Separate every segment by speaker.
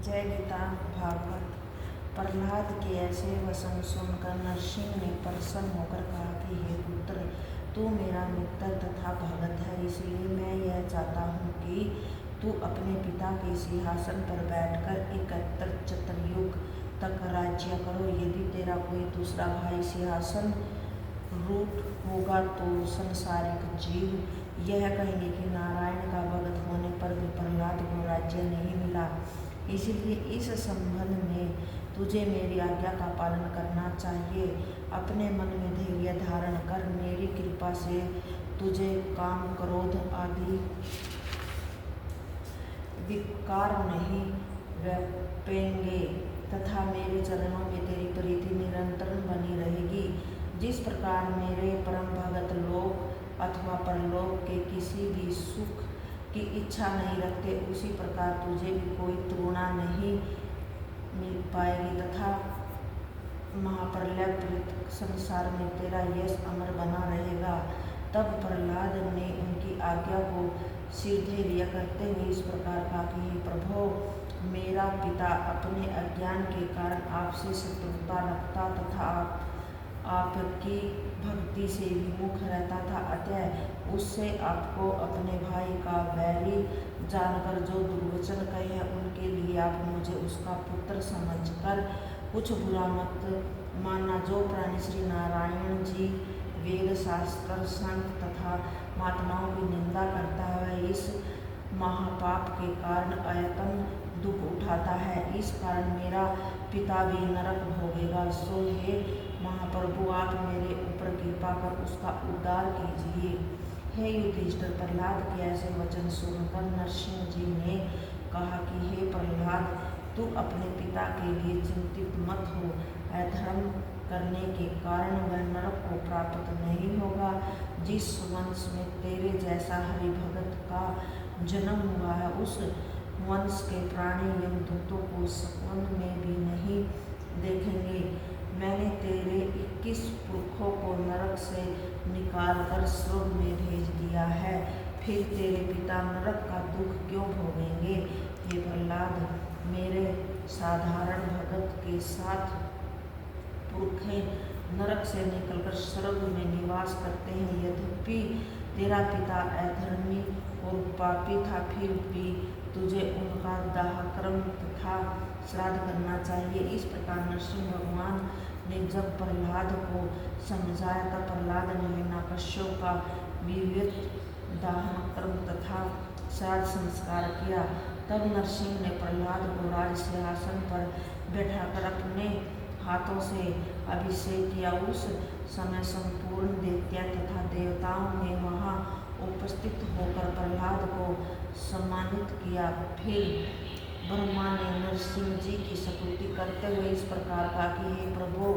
Speaker 1: जय गीता भागवत। प्रहलाद के ऐसे वचन सुनकर नरसिंह ने प्रसन्न होकर कहा कि हे पुत्र, तू मेरा मित्र तथा भगत है, इसलिए मैं यह चाहता हूँ कि तू अपने पिता के सिंहासन पर बैठकर 71 चतुर्युग तक राज्य करो। यदि तेरा कोई दूसरा भाई सिंहासन रूठ होगा तो संसारिक जीव यह कहेंगे कि नारायण का भगत होने पर भी प्रहलाद को राज्य नहीं मिला। इसलिए इस संबंध में तुझे मेरी आज्ञा का पालन करना चाहिए। अपने मन में धैर्य धारण कर, मेरी कृपा से तुझे काम क्रोध आदि विकार नहीं व्यापेंगे तथा मेरे चरणों में तेरी प्रीति निरंतर बनी रहेगी। जिस प्रकार मेरे परम भगत लोक अथवा परलोक के किसी भी सुख की इच्छा नहीं रखते, उसी प्रकार तुझे भी कोई तृणा नहीं मिल पाएगी तथा महाप्रलय संसार में तेरा यश अमर बना रहेगा। तब प्रहलाद ने उनकी आज्ञा को सिरधैर्य करते हुए इस प्रकार कहा कि हे प्रभो, मेरा पिता अपने अज्ञान के कारण आपसे शत्रुता रखता तथा आपकी भक्ति से विमुख रहता था। अतः उससे आपको अपने भाई का बैरी जानकर जो दुर्वचन कहे हैं, उनके लिए आप मुझे उसका पुत्र समझकर कुछ बुरा मत मानना। जो प्राणी श्री नारायण जी वेद शास्त्र संत तथा महात्माओं की निंदा करता है, वह इस महापाप के कारण अयतन दुख उठाता है। इस कारण मेरा पिता भी नरक भोगेगा। सो हे महाप्रभु, आप मेरे ऊपर कृपा कर उसका उद्धार कीजिए। हे युधिष्ठिर, प्रहलाद के ऐसे वचन सुनकर नरसिंह जी ने कहा कि हे प्रहलाद, तू अपने पिता के लिए चिंतित मत हो। अधर्म करने के कारण वह नरक को प्राप्त नहीं होगा। जिस वंश में तेरे जैसा हरिभगत का जन्म हुआ है, उस वंश के प्राणी यमदूतों को सपन में भी नहीं देखेंगे। मैंने तेरे 21 पुरखों को नरक से निकालकर स्वर्ग में भेज दिया है, फिर तेरे पिता नरक का दुख क्यों भोगेंगे। हे प्रहलाद, मेरे साधारण भगत के साथ पुरखें नरक से निकलकर स्वर्ग में निवास करते हैं। यद्यपि तेरा पिता अधर्मी और पापी था, फिर भी तुझे उनका दाहक्रम तथा श्राद्ध करना चाहिए। इस प्रकार नरसिंह भगवान ने जब प्रहलाद को समझाया, तब प्रहलाद ने हिरण्यकश्यप का विधिवत दाहक्रम तथा श्राद्ध संस्कार किया। तब नरसिंह ने प्रहलाद को राज सिंहासन पर बैठाकर अपने हाथों से अभिषेक किया। उस समय संपूर्ण दैत्य तथा देवताओं ने वहां उपस्थित होकर प्रहलाद को सम्मानित किया। फिर ब्रह्मा ने नरसिंह जी की स्तुति करते हुए इस प्रकार कहा कि हे प्रभु,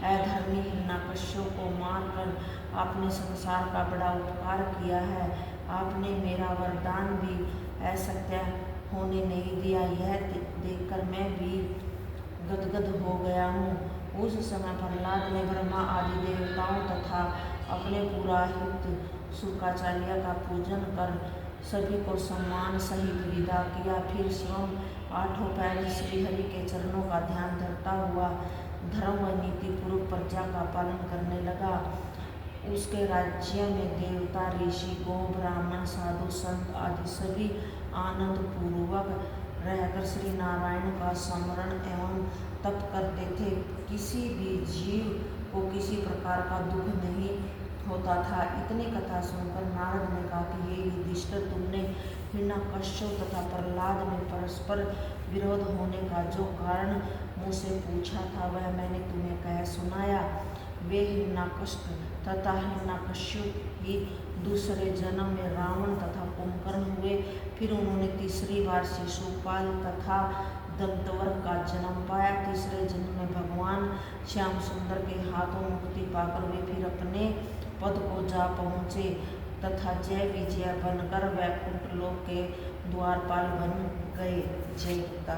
Speaker 1: अधर्मी हिरण्यकश्यप को मारकर आपने संसार का बड़ा उपकार किया है। आपने मेरा वरदान भी असत्य होने नहीं दिया। यह देखकर मैं भी गदगद हो गया हूँ। उस समय प्रहलाद ने ब्रह्मा आदि देवताओं तथा अपने पुरोहित शुक्राचार्य का पूजन कर सभी को सम्मान सहित विदा किया। फिर स्वयं 8 पैर श्रीहरि के चरणों का ध्यान धरता हुआ धर्म व नीति पूर्वक प्रजा का पालन करने लगा। उसके राज्य में देवता, ऋषि, गौ, ब्राह्मण, साधु, संत आदि सभी आनंद पूर्वक रहकर श्री नारायण का स्मरण एवं तप करते थे। किसी भी जीव को किसी प्रकार का दुख नहीं होता था। इतनी कथा सुनकर नारद ने कहा कि हे युधिष्ठिर, तुमने हिरण्यकश्यप तथा प्रहलाद में परस्पर विरोध होने का जो कारण मुझसे पूछा था, वह मैंने तुम्हें कह सुनाया। वे हिरण्यकश्यप तथा हिरण्यकश्यप ही दूसरे जन्म में रावण तथा कुंभकर्ण हुए। फिर उन्होंने तीसरी बार शिशुपाल तथा दंतवर्ग का जन्म पाया। तीसरे जन्म में भगवान श्याम सुंदर के हाथों मुक्ति पाकर वे फिर अपने पद को जा पहुँचे तथा जय विजय बनकर वैकुंठ लोक के द्वारपाल बन गए। जय गीता।